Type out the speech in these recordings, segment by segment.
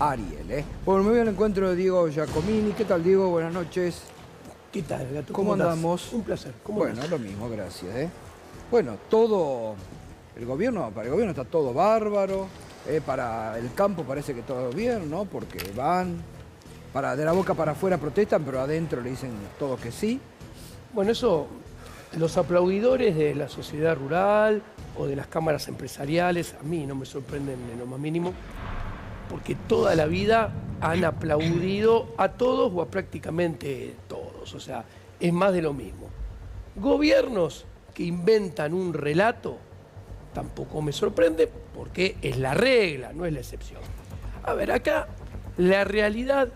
Ariel, ¿eh? Bueno, me voy al encuentro de Diego Giacomini. ¿Qué tal, Diego? Buenas noches. ¿Qué tal, Gato? ¿Cómo andamos? Un placer. Bueno, lo mismo, gracias, ¿eh? Bueno, todo... para el gobierno está todo bárbaro. Para el campo parece que todo bien, ¿no? Porque de la boca para afuera protestan, pero adentro le dicen todos que sí. Bueno, eso, los aplaudidores de la sociedad rural o de las cámaras empresariales, a mí no me sorprenden en lo más mínimo, porque toda la vida han aplaudido a todos o a prácticamente todos. O sea, es más de lo mismo. Gobiernos que inventan un relato tampoco me sorprende, porque es la regla, no es la excepción. A ver, acá la realidad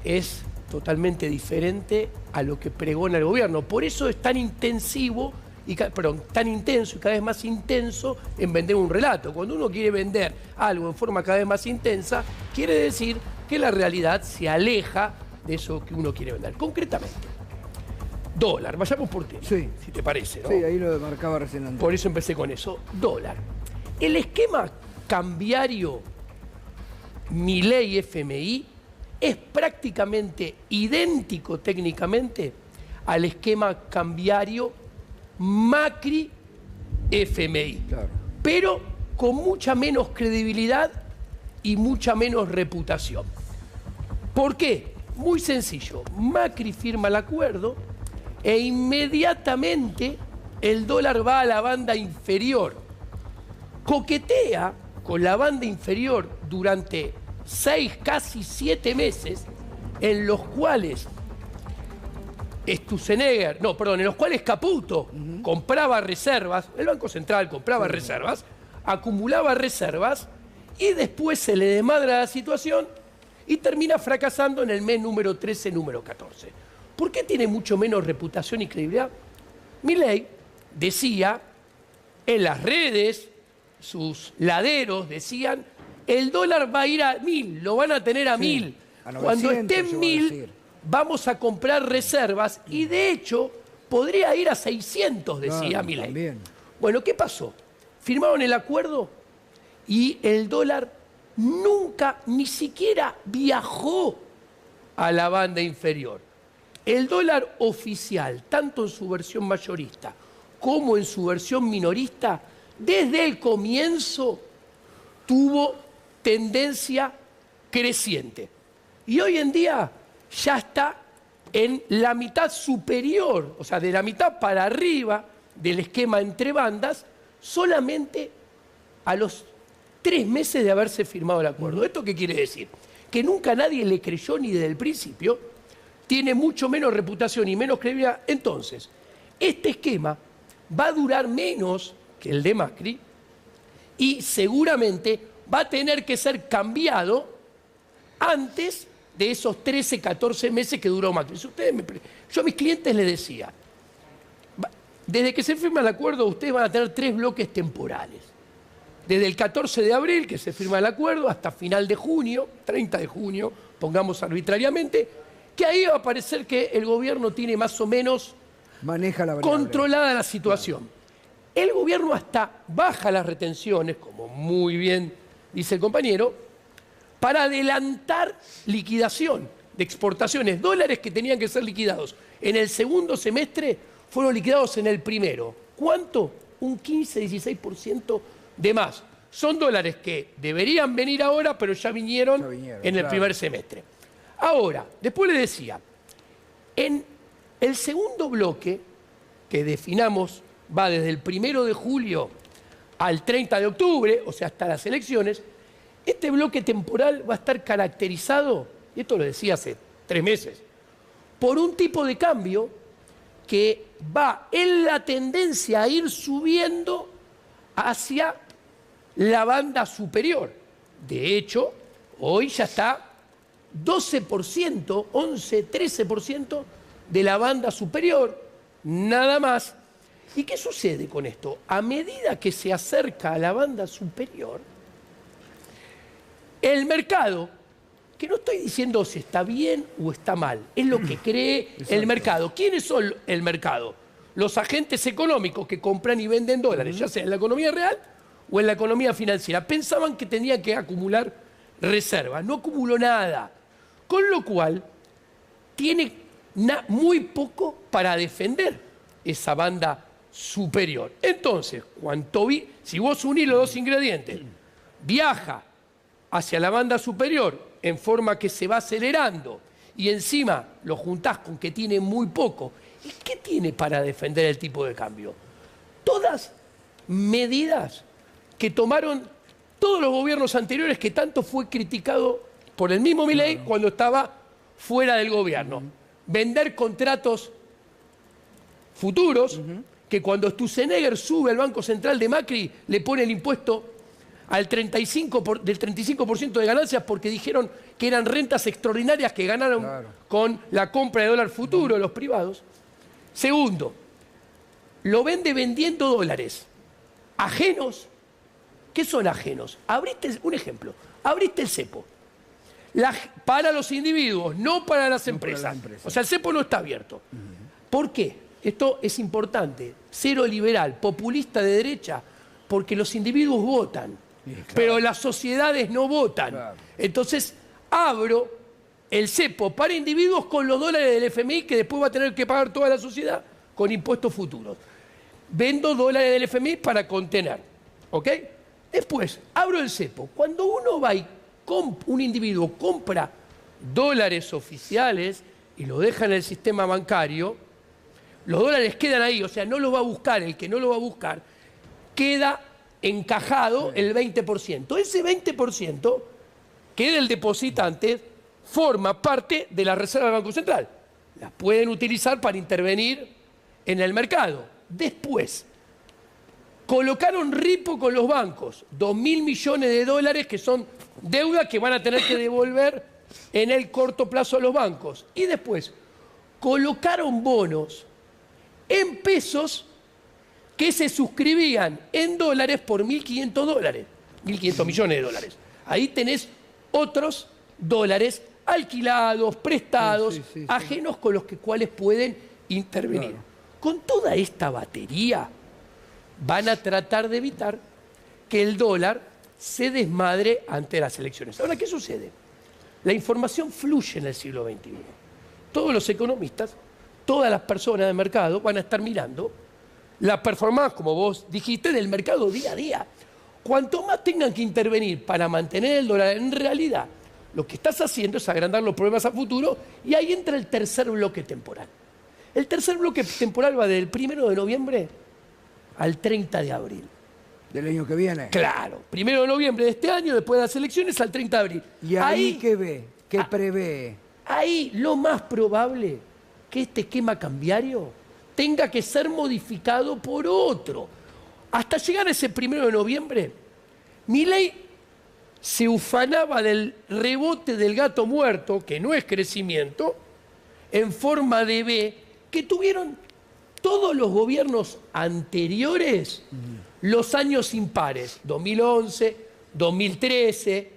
es totalmente diferente a lo que pregona el gobierno. Por eso es tan intenso y cada vez más intenso en vender un relato. Cuando uno quiere vender algo en forma cada vez más intensa, quiere decir que la realidad se aleja de eso que uno quiere vender. Concretamente, dólar, vayamos por tema, sí, si te parece, ¿no? Sí, ahí lo marcaba recién antes. Por eso empecé con eso. Dólar. El esquema cambiario Milei-FMI es prácticamente idéntico técnicamente al esquema cambiario Macri-FMI, Claro. pero con mucha menos credibilidad y mucha menos reputación. ¿Por qué? Muy sencillo. Macri firma el acuerdo e inmediatamente el dólar va a la banda inferior. Coquetea con la banda inferior durante 6, casi 7 meses, en los cuales en los cuales Caputo compraba reservas, el Banco Central compraba reservas, acumulaba reservas y después se le desmadra la situación y termina fracasando en el mes número 13, número 14. ¿Por qué tiene mucho menos reputación y credibilidad? Milei decía en las redes, sus laderos decían, el dólar va a ir a 1000, lo van a tener a 1000. A 900, Cuando esté en 1000, vamos a comprar reservas y de hecho podría ir a 600, decía Milei. También. Bueno, ¿qué pasó? Firmaron el acuerdo y el dólar nunca, ni siquiera viajó a la banda inferior. El dólar oficial, tanto en su versión mayorista como en su versión minorista, desde el comienzo tuvo tendencia creciente. Y hoy en día ya está en la mitad superior, o sea, de la mitad para arriba del esquema entre bandas, solamente a los 3 meses de haberse firmado el acuerdo. ¿Esto qué quiere decir? Que nunca nadie le creyó ni desde el principio, tiene mucho menos reputación y menos credibilidad. Entonces, este esquema va a durar menos que el de Macri y seguramente va a tener que ser cambiado antes de esos 13, 14 meses que duró Macri. Yo a mis clientes les decía, desde que se firma el acuerdo, ustedes van a tener 3 bloques temporales. Desde el 14 de abril, que se firma el acuerdo, hasta final de junio, 30 de junio, pongamos arbitrariamente, que ahí va a parecer que el gobierno tiene más o menos controlada la situación. El gobierno hasta baja las retenciones, como muy bien dice el compañero, para adelantar liquidación de exportaciones. Dólares que tenían que ser liquidados en el segundo semestre fueron liquidados en el primero. ¿Cuánto? Un 15-16% de más. Son dólares que deberían venir ahora, pero ya vinieron en el primer semestre. Ahora, después le decía, en el segundo bloque, que definamos, va desde el 1 de julio al 30 de octubre, o sea, hasta las elecciones, este bloque temporal va a estar caracterizado, y esto lo decía hace 3 meses, por un tipo de cambio que va en la tendencia a ir subiendo hacia la banda superior. De hecho, hoy ya está 12%, 11, 13% de la banda superior, nada más. ¿Y qué sucede con esto? A medida que se acerca a la banda superior, el mercado, que no estoy diciendo si está bien o está mal, es lo que cree el mercado. ¿Quiénes son el mercado? Los agentes económicos que compran y venden dólares, ya sea en la economía real o en la economía financiera. Pensaban que tenían que acumular reservas, no acumuló nada. Con lo cual, tiene muy poco para defender esa banda superior. Entonces, si vos unís los dos ingredientes, viaja hacia la banda superior en forma que se va acelerando y encima lo juntás con que tiene muy poco, ¿y qué tiene para defender el tipo de cambio? Todas medidas que tomaron todos los gobiernos anteriores, que tanto fue criticado por el mismo Milei cuando estaba fuera del gobierno. Vender contratos futuros, que cuando Sturzenegger sube al Banco Central de Macri, le pone el impuesto del 35% de ganancias porque dijeron que eran rentas extraordinarias que ganaron con la compra de dólar futuro, los privados. Segundo, lo vende vendiendo dólares ajenos. ¿Qué son ajenos? Un ejemplo, abriste el cepo. Para los individuos, no para las empresas. O sea, el cepo no está abierto. ¿Por qué? Esto es importante. Cero liberal, populista de derecha, porque los individuos votan, pero las sociedades no votan. Entonces, abro el cepo para individuos con los dólares del FMI que después va a tener que pagar toda la sociedad con impuestos futuros. Vendo dólares del FMI para contener. ¿Ok? Después, abro el cepo. Cuando uno va y un individuo compra dólares oficiales y lo deja en el sistema bancario, los dólares quedan ahí, o sea, no los va a buscar. El que no lo va a buscar, queda encajado el 20%. Ese 20% que del depositante forma parte de la reserva del Banco Central. La pueden utilizar para intervenir en el mercado. Después, colocaron ripo con los bancos, 2.000 millones de dólares que son deuda que van a tener que devolver en el corto plazo a los bancos. Y después, colocaron bonos en pesos que se suscribían en dólares por 1.500 dólares, 1.500 millones de dólares. Ahí tenés otros dólares alquilados, prestados, ajenos con los cuales pueden intervenir. Con toda esta batería van a tratar de evitar que el dólar se desmadre ante las elecciones. Ahora, ¿qué sucede? La información fluye en el siglo XXI. Todos los economistas, todas las personas de mercado van a estar mirando la performance, como vos dijiste, del mercado día a día. Cuanto más tengan que intervenir para mantener el dólar, en realidad lo que estás haciendo es agrandar los problemas a futuro y ahí entra el tercer bloque temporal. El tercer bloque temporal va del 1 de noviembre al 30 de abril. ¿Del año que viene? Claro, 1 de noviembre de este año, después de las elecciones, al 30 de abril. ¿Y ahí qué ve? ¿Qué prevé? Ahí lo más probable que este esquema cambiario tenga que ser modificado por otro. Hasta llegar a ese 1 de noviembre, Milei se ufanaba del rebote del gato muerto, que no es crecimiento, en forma de V, que tuvieron todos los gobiernos anteriores, los años impares, 2011, 2013,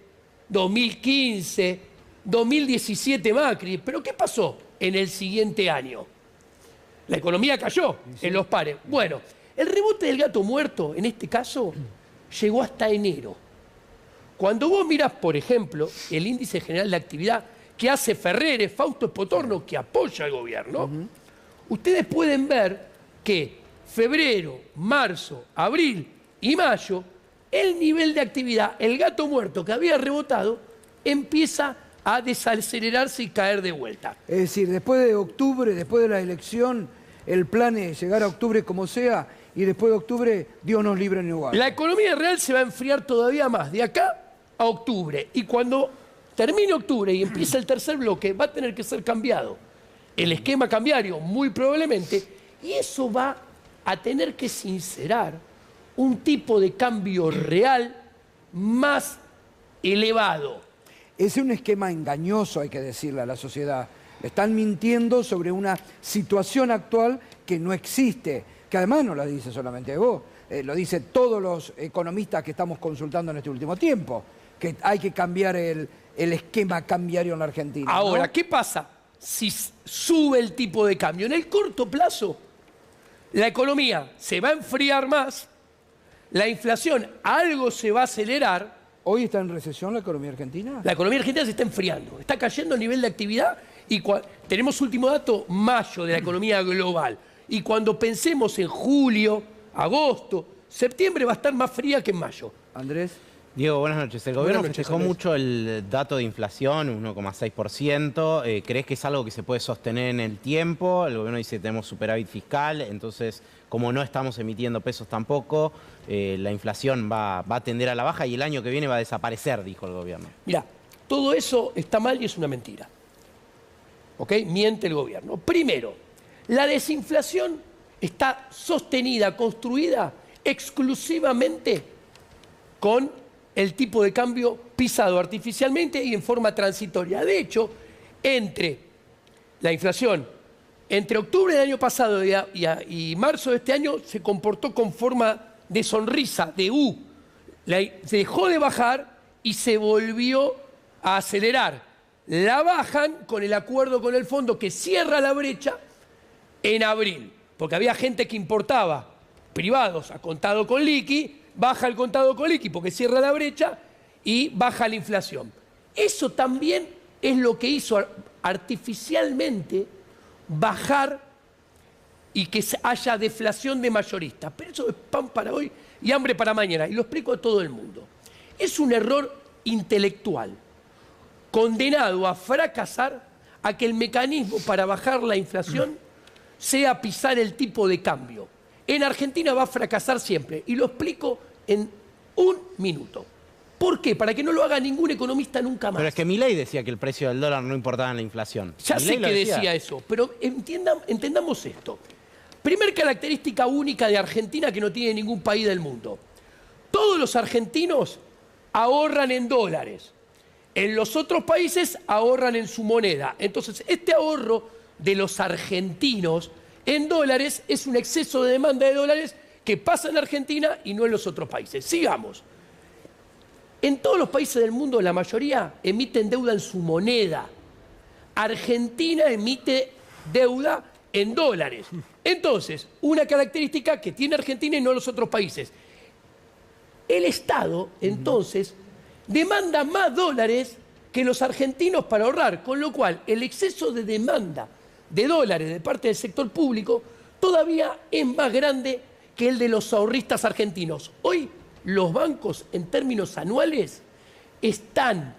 2015, 2017 Macri. ¿Pero qué pasó en el siguiente año? La economía cayó en los pares. Bueno, el rebote del gato muerto, en este caso, llegó hasta enero. Cuando vos mirás, por ejemplo, el índice general de actividad que hace Ferreres, Fausto Espotorno, que apoya al gobierno, ustedes pueden ver que febrero, marzo, abril y mayo, el nivel de actividad, el gato muerto que había rebotado, empieza a desacelerarse y caer de vuelta. Es decir, después de octubre, después de la elección, el plan es llegar a octubre como sea y después de octubre, Dios nos libre en igual. La economía real se va a enfriar todavía más, de acá a octubre. Y cuando termine octubre y empiece el tercer bloque, va a tener que ser cambiado el esquema cambiario, muy probablemente, y eso va a tener que sincerar un tipo de cambio real más elevado. Es un esquema engañoso, hay que decirle a la sociedad. Le están mintiendo sobre una situación actual que no existe, que además no la dice solamente vos, lo dicen todos los economistas que estamos consultando en este último tiempo, que hay que cambiar el esquema cambiario en la Argentina. Ahora, ¿no? ¿qué pasa si sube el tipo de cambio? En el corto plazo, la economía se va a enfriar más, la inflación algo se va a acelerar ¿Hoy está en recesión la economía argentina? La economía argentina se está enfriando, está cayendo el nivel de actividad y tenemos último dato, mayo, de la economía global. Y cuando pensemos en julio, agosto, septiembre va a estar más fría que en mayo. Andrés. Diego, buenas noches. El gobierno festejó Andrés. mucho el dato de inflación, 1,6%. ¿Crees que es algo que se puede sostener en el tiempo? El gobierno dice que tenemos superávit fiscal, entonces, como no estamos emitiendo pesos tampoco, la inflación va a tender a la baja y el año que viene va a desaparecer, dijo el gobierno. Mirá, todo eso está mal y es una mentira. ¿Ok? Miente el gobierno. Primero, la desinflación está sostenida, construida exclusivamente con el tipo de cambio pisado artificialmente y en forma transitoria. De hecho, entre la inflación, entre octubre del año pasado y marzo de este año, se comportó con forma de sonrisa, de U. Se dejó de bajar y se volvió a acelerar. La bajan con el acuerdo con el fondo que cierra la brecha en abril, porque había gente que importaba privados a contado con liqui, baja el contado con liqui porque cierra la brecha y baja la inflación. Eso también es lo que hizo artificialmente bajar y que haya deflación de mayoristas. Pero eso es pan para hoy y hambre para mañana. Y lo explico a todo el mundo. Es un error intelectual, condenado a fracasar, a que el mecanismo para bajar la inflación sea pisar el tipo de cambio. En Argentina va a fracasar siempre, y lo explico en un minuto. ¿Por qué? Para que no lo haga ningún economista nunca más. Pero es que Milei decía que el precio del dólar no importaba en la inflación. Ya Milei sé que decía eso, pero entendamos esto. Primer característica única de Argentina que no tiene ningún país del mundo. Todos los argentinos ahorran en dólares. En los otros países ahorran en su moneda. Entonces, este ahorro de los argentinos en dólares es un exceso de demanda de dólares que pasa en Argentina y no en los otros países. Sigamos. En todos los países del mundo, la mayoría emiten deuda en su moneda. Argentina emite deuda en dólares. Entonces, una característica que tiene Argentina y no los otros países. El Estado, entonces, demanda más dólares que los argentinos para ahorrar, con lo cual el exceso de demanda de dólares de parte del sector público todavía es más grande que el de los ahorristas argentinos. Hoy los bancos en términos anuales están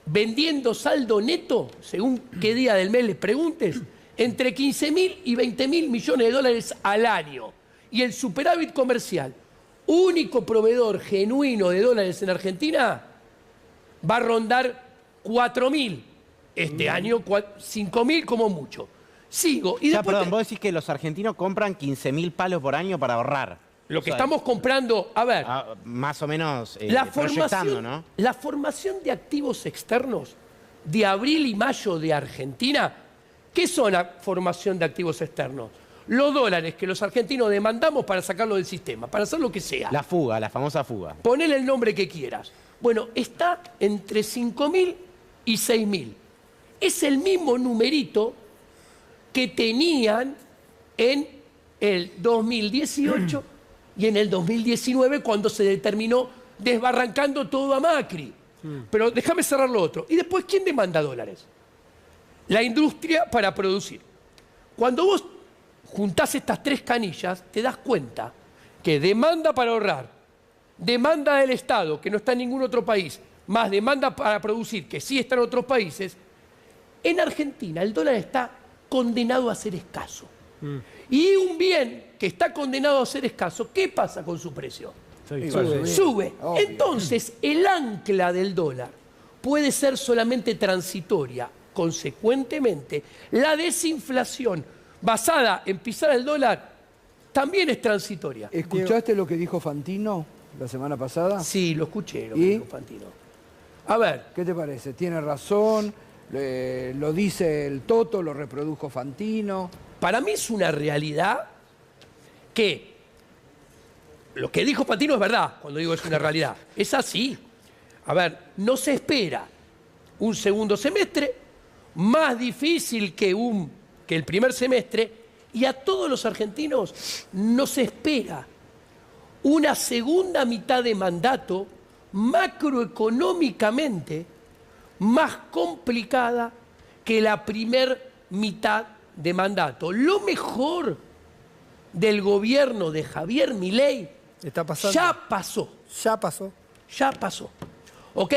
vendiendo saldo neto, según qué día del mes les preguntes, entre 15.000 y 20.000 millones de dólares al año. Y el superávit comercial, único proveedor genuino de dólares en Argentina, va a rondar 4.000 este año, 5.000 como mucho. Sigo. Y después perdón, vos decís que los argentinos compran 15.000 palos por año para ahorrar. Lo que estamos comprando, a ver, más o menos proyectando, ¿no? La formación de activos externos de abril y mayo de Argentina, ¿qué son la formación de activos externos? Los dólares que los argentinos demandamos para sacarlo del sistema, para hacer lo que sea. La fuga, la famosa fuga. Ponele el nombre que quieras. Bueno, está entre 5.000 y 6.000. Es el mismo numerito que tenían en el 2018 y en el 2019 cuando se determinó desbarrancando todo a Macri. Pero déjame cerrar lo otro. Y después, ¿quién demanda dólares? La industria para producir. Cuando vos juntás estas tres canillas, te das cuenta que demanda para ahorrar, demanda del Estado, que no está en ningún otro país, más demanda para producir, que sí está en otros países, en Argentina el dólar está condenado a ser escaso. Y un bien que está condenado a ser escaso, ¿qué pasa con su precio? Sube. Entonces, el ancla del dólar puede ser solamente transitoria. Consecuentemente, la desinflación basada en pisar el dólar también es transitoria. ¿Escuchaste lo que dijo Fantino la semana pasada? Sí, lo escuché, lo que dijo Fantino. A ver. ¿Qué te parece? ¿Tiene razón? ¿Lo dice el Toto? ¿Lo reprodujo Fantino? Para mí es una realidad que lo que dijo Fantino es verdad, cuando digo es una realidad. Es así. A ver, no se espera un segundo semestre más difícil que el primer semestre, y a todos los argentinos no se espera una segunda mitad de mandato macroeconómicamente más complicada que la primer mitad de mandato. Lo mejor del gobierno de Javier Milei Está pasando. ya pasó. Ya pasó. Ya pasó. ¿Ok?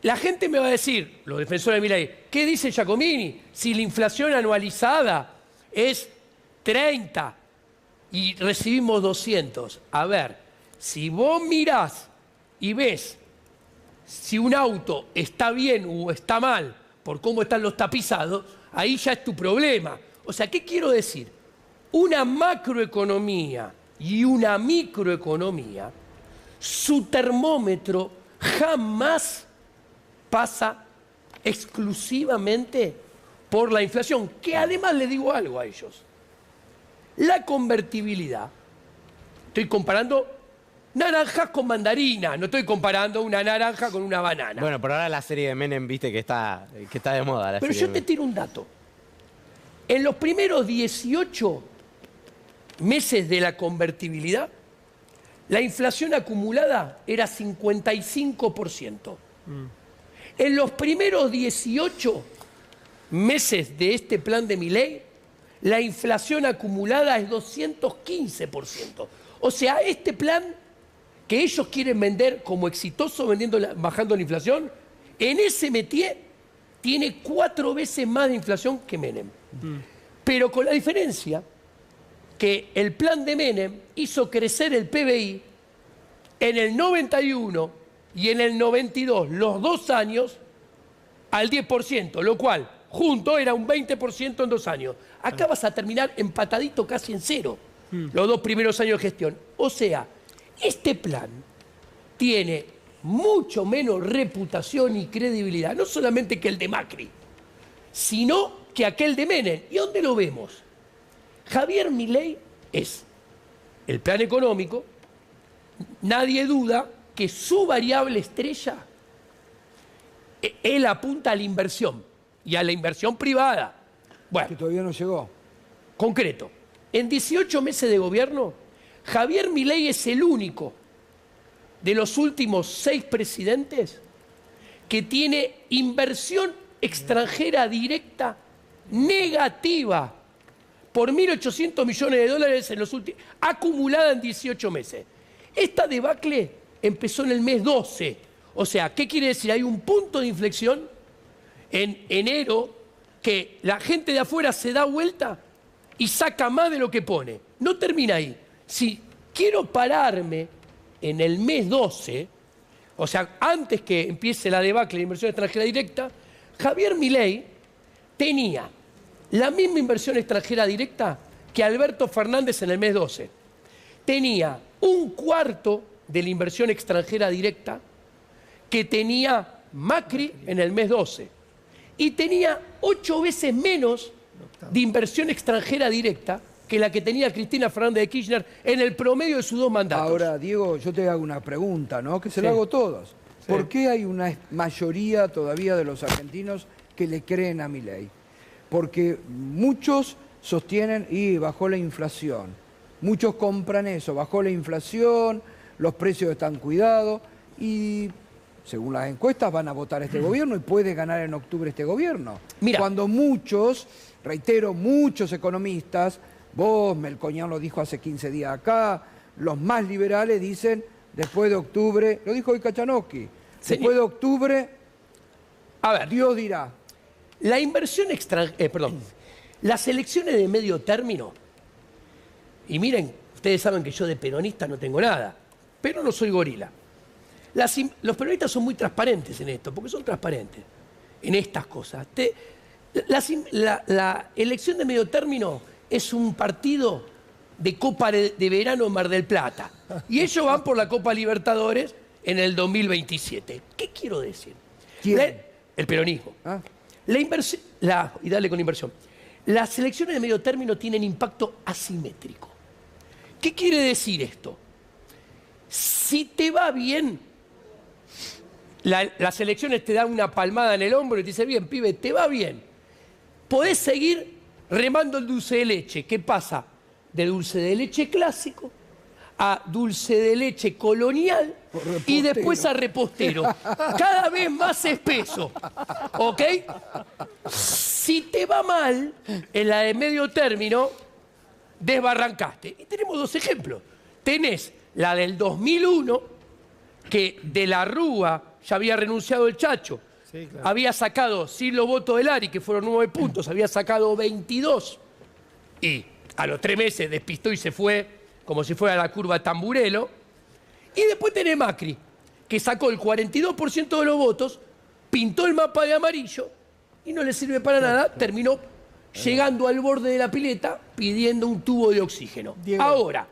La gente me va a decir, los defensores de Milei, ¿qué dice Giacomini? Si la inflación anualizada es 30 y recibimos 200. A ver, si vos mirás y ves si un auto está bien o está mal por cómo están los tapizados, ahí ya es tu problema. O sea, ¿qué quiero decir? Una macroeconomía y una microeconomía, su termómetro jamás pasa exclusivamente por la inflación, que además le digo algo a ellos. La convertibilidad, estoy comparando naranjas con mandarina, no estoy comparando una naranja con una banana. Bueno, pero ahora la serie de Menem, viste que está de moda. Pero yo te tiro un dato. En los primeros 18 meses de la convertibilidad, la inflación acumulada era 55%. En los primeros 18 meses de este plan de Milei, la inflación acumulada es 215%. O sea, este plan que ellos quieren vender como exitoso bajando la inflación, en ese métier tiene 4 veces más de inflación que Menem. Pero con la diferencia que el plan de Menem hizo crecer el PBI en el 91 y en el 92, los 2 años, al 10%, lo cual junto era un 20% en 2 años. Acá vas a terminar empatadito casi en cero, los 2 primeros años de gestión. O sea, este plan tiene mucho menos reputación y credibilidad, no solamente que el de Macri, sino que aquel de Menem. ¿Y dónde lo vemos? Javier Milei es el plan económico, nadie duda que su variable estrella, él apunta a la inversión y a la inversión privada. Bueno, Que todavía no llegó. concreto, en 18 meses de gobierno, Javier Milei es el único de los últimos 6 presidentes que tiene inversión extranjera directa negativa por 1.800 millones de dólares en los últimos, acumulada en 18 meses. Esta debacle empezó en el mes 12. O sea, ¿qué quiere decir? Hay un punto de inflexión en enero que la gente de afuera se da vuelta y saca más de lo que pone. No termina ahí. Si quiero pararme en el mes 12, o sea, antes que empiece la debacle de inversión extranjera directa, Javier Milei tenía la misma inversión extranjera directa que Alberto Fernández en el mes 12. Tenía un cuarto de la inversión extranjera directa que tenía Macri en el mes 12. Y tenía 8 veces menos de inversión extranjera directa que la que tenía Cristina Fernández de Kirchner en el promedio de sus 2 mandatos. Ahora, Diego, yo te hago una pregunta, ¿no? Que se Sí. la hago a todos. Sí. ¿Por qué hay una mayoría todavía de los argentinos que le creen a Milei? Porque muchos sostienen, y bajó la inflación. Muchos compran eso, bajó la inflación, los precios están cuidados y según las encuestas van a votar este gobierno y puede ganar en octubre este gobierno. Mira. Cuando muchos, reitero, muchos economistas, vos, Melconian lo dijo hace 15 días acá, los más liberales dicen, después de octubre, lo dijo hoy Kachanowski, después de octubre, A ver, Dios dirá. la inversión las elecciones de medio término, y miren, ustedes saben que yo de peronista no tengo nada, pero no soy gorila. Los peronistas son muy transparentes en esto, porque son transparentes en estas cosas. La elección de medio término es un partido de Copa de Verano en Mar del Plata, y ellos van por la Copa Libertadores en el 2027. ¿Qué quiero decir? ¿Quién? El peronismo. ¿Ah? La inversión, y dale con inversión. Las elecciones de medio término tienen impacto asimétrico. ¿Qué quiere decir esto? Si te va bien, las elecciones te dan una palmada en el hombro y te dice, bien, pibe, te va bien. Podés seguir remando el dulce de leche. ¿Qué pasa? De dulce de leche clásico a dulce de leche colonial y después a repostero. Cada vez más espeso. ¿Ok? Si te va mal en la de medio término, desbarrancaste. Y tenemos dos ejemplos. Tenés la del 2001, que de la Rúa ya había renunciado el Chacho. Sí, claro. Había sacado, sin los votos del Ari, que fueron 9 puntos, había sacado 22. Y a los 3 meses despistó y se fue como si fuera la curva Tamburello. Y después tenés Macri, que sacó el 42% de los votos, pintó el mapa de amarillo y no le sirve para nada, terminó llegando al borde de la pileta pidiendo un tubo de oxígeno. Diego. Ahora,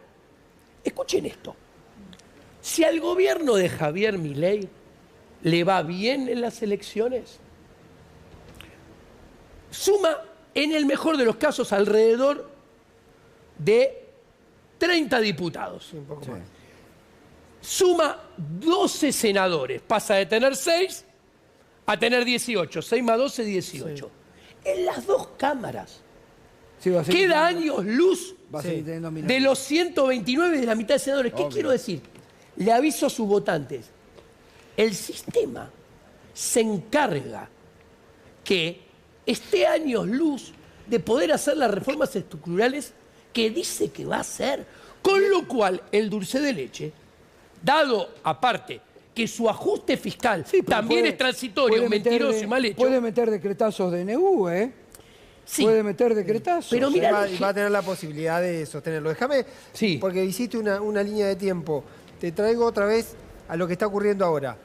escuchen esto. Si al gobierno de Javier Milei le va bien en las elecciones, suma, en el mejor de los casos, alrededor de 30 diputados. Sí, un poco más. Suma 12 senadores. Pasa de tener 6 a tener 18. 6 más 12, 18. Sí. En las dos cámaras. Sí, queda años luz de los 129 de la mitad de senadores. ¿Qué quiero decir? Le aviso a sus votantes. El sistema se encarga que esté años luz de poder hacer las reformas estructurales que dice que va a hacer. Con lo cual, el dulce de leche, dado aparte que su ajuste fiscal también es transitorio, mentiroso y mal hecho. Puede meter decretazos de NU, ¿eh? Sí. Puede meter decretazos. Pero mira, va a tener la posibilidad de sostenerlo. Déjame, porque hiciste una línea de tiempo. Te traigo otra vez a lo que está ocurriendo ahora.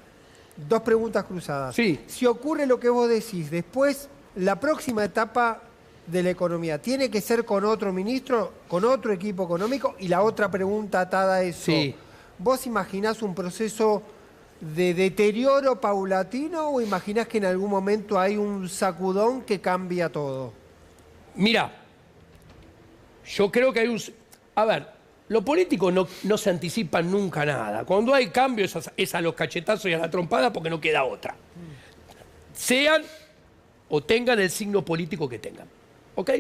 2 preguntas cruzadas. Sí. Si ocurre lo que vos decís, después, la próxima etapa de la economía, ¿tiene que ser con otro ministro, con otro equipo económico? Y la otra pregunta atada a eso. Sí. ¿Vos imaginás un proceso de deterioro paulatino o imaginás que en algún momento hay un sacudón que cambia todo? Mira, yo creo que hay un... A ver, los políticos no se anticipan nunca nada. Cuando hay cambios es a los cachetazos y a la trompada porque no queda otra. Sean o tengan el signo político que tengan. ¿Ok?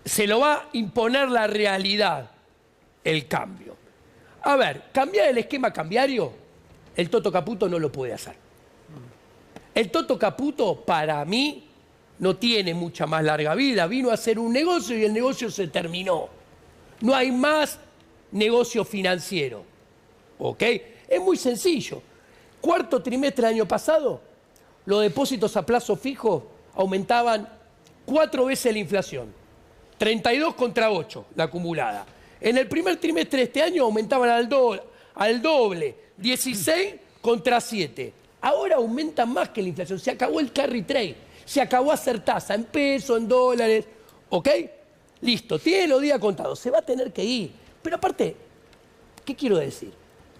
Se lo va a imponer la realidad, el cambio. A ver, cambiar el esquema cambiario, el Toto Caputo no lo puede hacer. El Toto Caputo, para mí, no tiene mucha más larga vida. Vino a hacer un negocio y el negocio se terminó. No hay más negocio financiero. ¿Ok? Es muy sencillo. Cuarto trimestre del año pasado, los depósitos a plazo fijo aumentaban 4 veces la inflación. 32 contra 8, la acumulada. En el primer trimestre de este año aumentaban al doble. 16 contra 7. Ahora aumentan más que la inflación. Se acabó el carry trade. Se acabó hacer tasa en pesos, en dólares. ¿Ok? Listo. Tiene los días contados. Se va a tener que ir. Pero aparte, ¿qué quiero decir?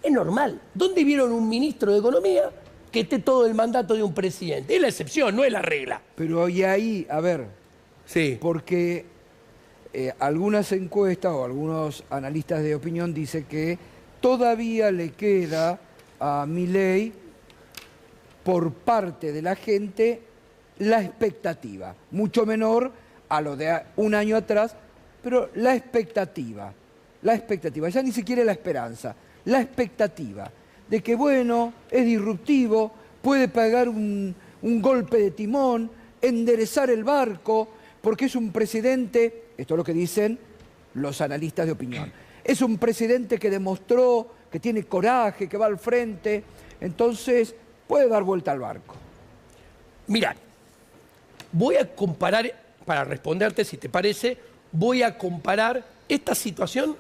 Es normal. ¿Dónde vieron un ministro de Economía que esté todo el mandato de un presidente? Es la excepción, no es la regla. Pero y ahí, a ver, porque algunas encuestas o algunos analistas de opinión dicen que todavía le queda a Milei por parte de la gente la expectativa, mucho menor a lo de un año atrás, pero la expectativa, ya ni siquiera la esperanza, la expectativa de que, bueno, es disruptivo, puede pegar un golpe de timón, enderezar el barco, porque es un presidente, esto es lo que dicen los analistas de opinión, es un presidente que demostró que tiene coraje, que va al frente, entonces puede dar vuelta al barco. Mirá, voy a comparar, para responderte si te parece, voy a comparar esta situación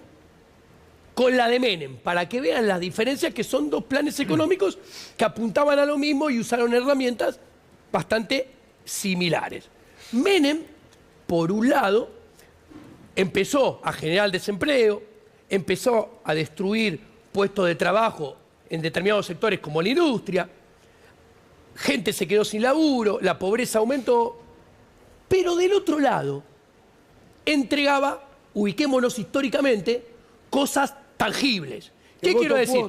con la de Menem, para que vean las diferencias, que son 2 planes económicos que apuntaban a lo mismo y usaron herramientas bastante similares. Menem, por un lado, empezó a generar desempleo, empezó a destruir puestos de trabajo en determinados sectores como la industria, gente se quedó sin laburo, la pobreza aumentó, pero del otro lado entregaba, ubiquémonos históricamente, cosas tangibles. ¿Qué quiero decir?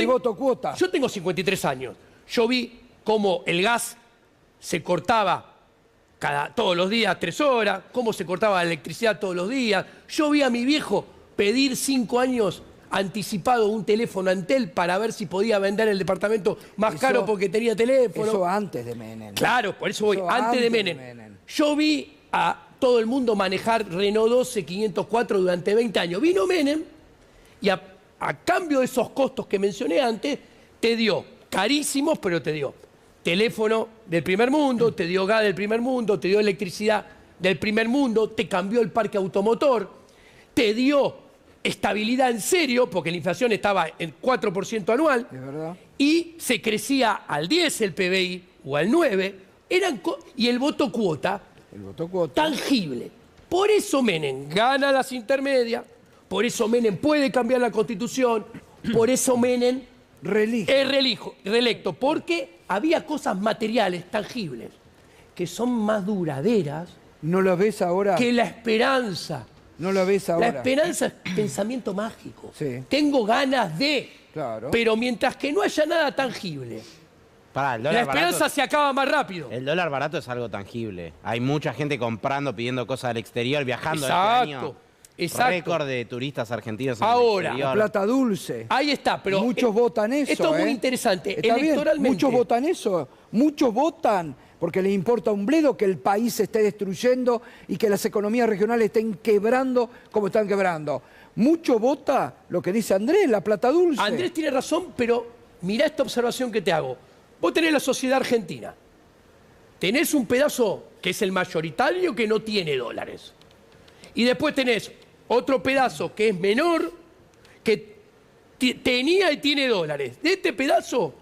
Voto cuota. Yo tengo 53 años. Yo vi cómo el gas se cortaba todos los días 3 horas, cómo se cortaba la electricidad todos los días. Yo vi a mi viejo pedir 5 años anticipado un teléfono a Entel para ver si podía vender el departamento más caro porque tenía teléfono. Eso antes de Menem. Claro, por eso voy, antes de Menem. Yo vi a todo el mundo manejar Renault 12 504 durante 20 años. Vino Menem y a cambio de esos costos que mencioné antes, te dio, carísimos, pero te dio teléfono del primer mundo, te dio gas del primer mundo, te dio electricidad del primer mundo, te cambió el parque automotor, te dio estabilidad en serio, porque la inflación estaba en 4% anual, ¿Es verdad? y se crecía al 10 el PBI o al 9, y el voto cuota, tangible. Por eso Menem gana las intermedias, por eso Menem puede cambiar la Constitución, por eso Menem es reelecto, porque había cosas materiales, tangibles, que son más duraderas. ¿No lo ves ahora? Que la esperanza. ¿No lo ves ahora? La esperanza es pensamiento mágico. Sí. Tengo ganas de. Claro. Pero mientras que no haya nada tangible, la esperanza se acaba más rápido. El dólar barato es algo tangible. Hay mucha gente comprando, pidiendo cosas del exterior, viajando Exacto. este año. Exacto. Récord de turistas argentinos en Ahora, el exterior. La plata dulce. Ahí está, pero muchos votan eso. Esto es muy interesante. Está bien, Electoralmente. muchos votan eso. Muchos votan porque les importa un bledo que el país se esté destruyendo y que las economías regionales estén quebrando como están quebrando. Mucho vota lo que dice Andrés, la plata dulce. Andrés tiene razón, pero mirá esta observación que te hago. Vos tenés la sociedad argentina. Tenés un pedazo que es el mayoritario que no tiene dólares. Y después tenés otro pedazo que es menor, que tenía y tiene dólares. De este pedazo,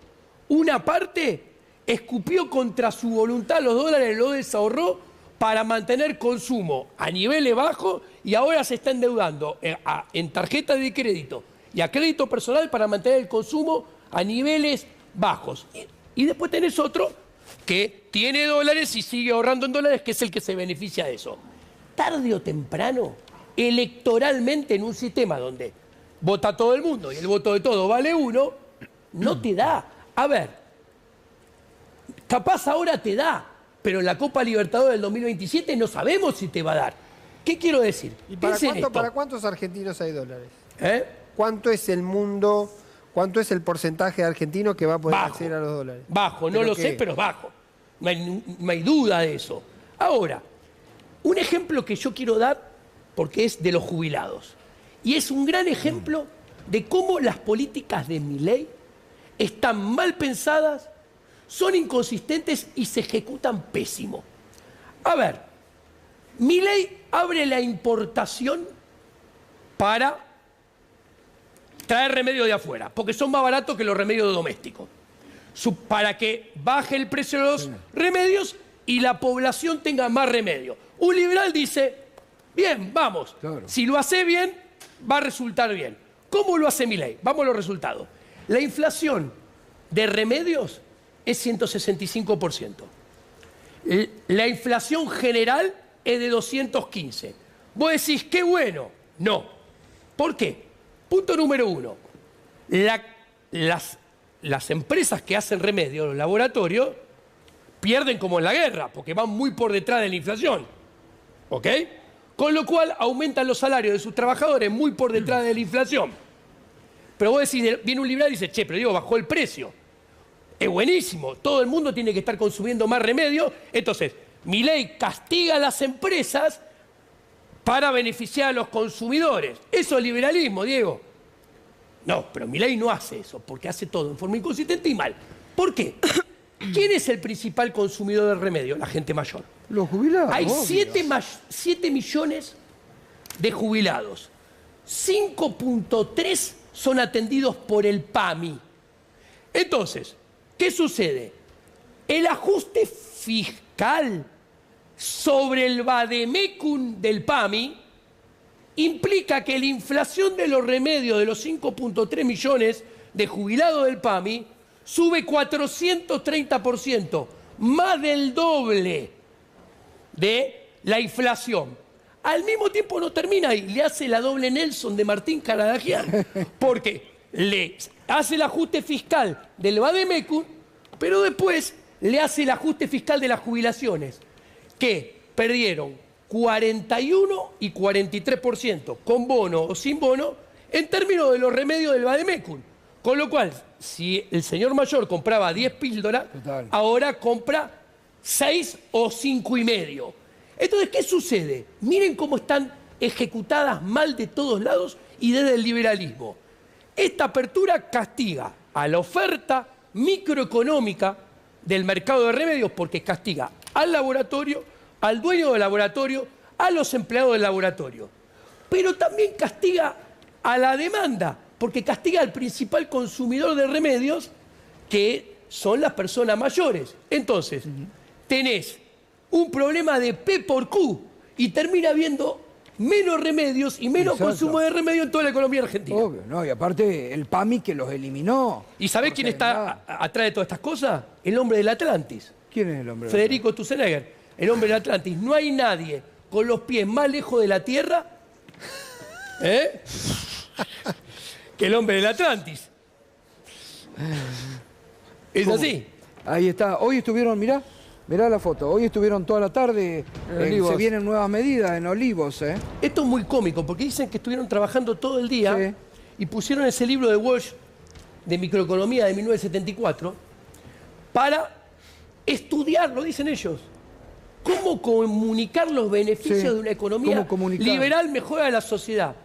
una parte escupió contra su voluntad los dólares, los desahorró para mantener consumo a niveles bajos y ahora se está endeudando en tarjeta de crédito y a crédito personal para mantener el consumo a niveles bajos. Y después tenés otro que tiene dólares y sigue ahorrando en dólares, que es el que se beneficia de eso. Tarde o temprano, electoralmente en un sistema donde vota todo el mundo y el voto de todo vale 1, no te da. A ver, capaz ahora te da, pero en la Copa Libertadores del 2027 no sabemos si te va a dar. ¿Qué quiero decir? ¿Y para cuántos argentinos hay dólares? ¿Cuánto es el mundo, cuánto es el porcentaje de argentinos que va a poder acceder a los dólares? Bajo, no lo sé, pero es bajo. No hay duda de eso. Ahora, un ejemplo que yo quiero dar, porque es de los jubilados. Y es un gran ejemplo de cómo las políticas de Milei están mal pensadas, son inconsistentes y se ejecutan pésimo. A ver, Milei abre la importación para traer remedios de afuera, porque son más baratos que los remedios domésticos. Para que baje el precio de los remedios y la población tenga más remedio. Un liberal dice, bien, vamos, si lo hace bien, va a resultar bien. ¿Cómo lo hace Milei? Vamos a los resultados. La inflación de remedios es 165%. La inflación general es de 215. Vos decís, qué bueno. No. ¿Por qué? Punto número 1. Las empresas que hacen remedios, los laboratorios, pierden como en la guerra, porque van muy por detrás de la inflación. ¿Ok? Con lo cual aumentan los salarios de sus trabajadores muy por detrás de la inflación. Pero vos decís, viene un liberal y dice, che, pero digo, bajó el precio. Es buenísimo, todo el mundo tiene que estar consumiendo más remedio. Entonces, Milei castiga a las empresas para beneficiar a los consumidores. Eso es liberalismo, Diego. No, pero Milei no hace eso, porque hace todo en forma inconsistente y mal. ¿Por qué? ¿Quién es el principal consumidor del remedio? La gente mayor. Los jubilados. Hay 7 millones de jubilados. 5.3 son atendidos por el PAMI. Entonces, ¿qué sucede? El ajuste fiscal sobre el vademecum del PAMI implica que la inflación de los remedios de los 5.3 millones de jubilados del PAMI sube 430%, más del doble de la inflación. Al mismo tiempo no termina ahí, le hace la doble Nelson de Martín Caradagian, porque le hace el ajuste fiscal del vademecum, pero después le hace el ajuste fiscal de las jubilaciones, que perdieron 41 y 43%, con bono o sin bono, en términos de los remedios del vademecum. Con lo cual, si el señor mayor compraba 10 píldoras, ahora compra 6 o 5,5. Entonces, ¿qué sucede? Miren cómo están ejecutadas mal de todos lados y desde el liberalismo. Esta apertura castiga a la oferta microeconómica del mercado de remedios porque castiga al laboratorio, al dueño del laboratorio, a los empleados del laboratorio. Pero también castiga a la demanda, porque castiga al principal consumidor de remedios, que son las personas mayores. Entonces, tenés un problema de P por Q y termina habiendo menos remedios y menos consumo de remedios en toda la economía argentina. Obvio, no, y aparte el PAMI que los eliminó. ¿Y sabés quién está atrás de todas estas cosas? El hombre del Atlantis. ¿Quién es el hombre? Federico Sturzenegger, el hombre del Atlantis. No hay nadie con los pies más lejos de la tierra que el hombre del Atlantis. Es así. Ahí está. Hoy estuvieron, mirá la foto. Hoy estuvieron toda la tarde. Se vienen nuevas medidas en Olivos. Esto es muy cómico porque dicen que estuvieron trabajando todo el día y pusieron ese libro de Walsh de microeconomía de 1974 para estudiar, lo dicen ellos, cómo comunicar los beneficios de una economía liberal mejora la sociedad.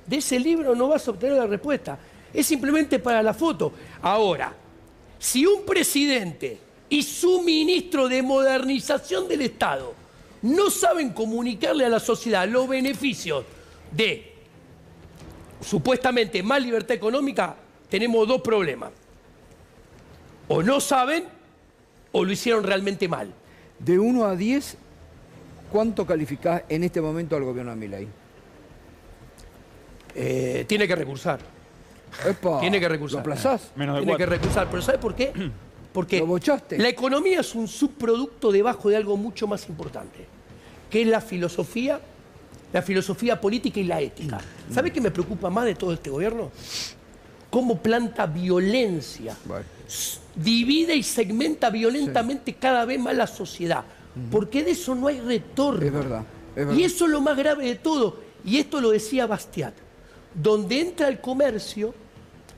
De ese libro no vas a obtener la respuesta. Es simplemente para la foto. Ahora, si un presidente y su ministro de modernización del Estado no saben comunicarle a la sociedad los beneficios de supuestamente más libertad económica, tenemos dos problemas. O no saben o lo hicieron realmente mal. De 1 a 10, ¿cuánto calificás en este momento al gobierno de Milei? Tiene que recursar. Epa, tiene que recursar. ¿Lo aplazás? Tiene que recursar. ¿Pero sabe por qué? Porque ¿Lo bochaste? La economía es un subproducto debajo de algo mucho más importante, que es la filosofía política y la ética. ¿Sabe qué me preocupa más de todo este gobierno? Cómo planta violencia. Bueno. Divide y segmenta violentamente cada vez más la sociedad. Porque de eso no hay retorno. Es verdad. Y eso es lo más grave de todo. Y esto lo decía Bastiat. Donde entra el comercio,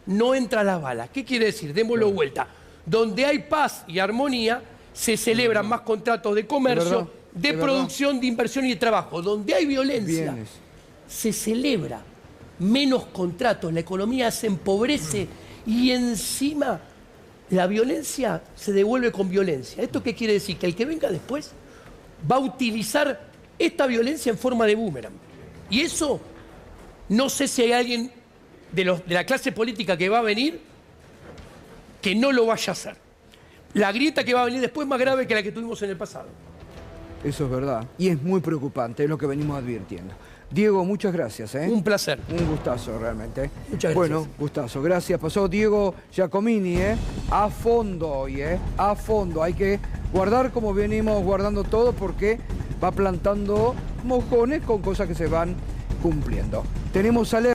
no entra la bala. ¿Qué quiere decir? Démoslo vuelta. Donde hay paz y armonía, se celebran más contratos de comercio, de producción, de inversión y de trabajo. Donde hay violencia, se celebra menos contratos, la economía se empobrece y encima la violencia se devuelve con violencia. ¿Esto qué quiere decir? Que el que venga después va a utilizar esta violencia en forma de boomerang. Y eso, no sé si hay alguien de la clase política que va a venir que no lo vaya a hacer. La grieta que va a venir después es más grave que la que tuvimos en el pasado. Eso es verdad. Y es muy preocupante, es lo que venimos advirtiendo. Diego, muchas gracias. Un placer. Un gustazo, realmente. Muchas gracias. Bueno, gustazo. Gracias. Pasó Diego Giacomini, a fondo hoy, a fondo. Hay que guardar como venimos guardando todo porque va plantando mojones con cosas que se van cumpliendo. Tenemos alerta.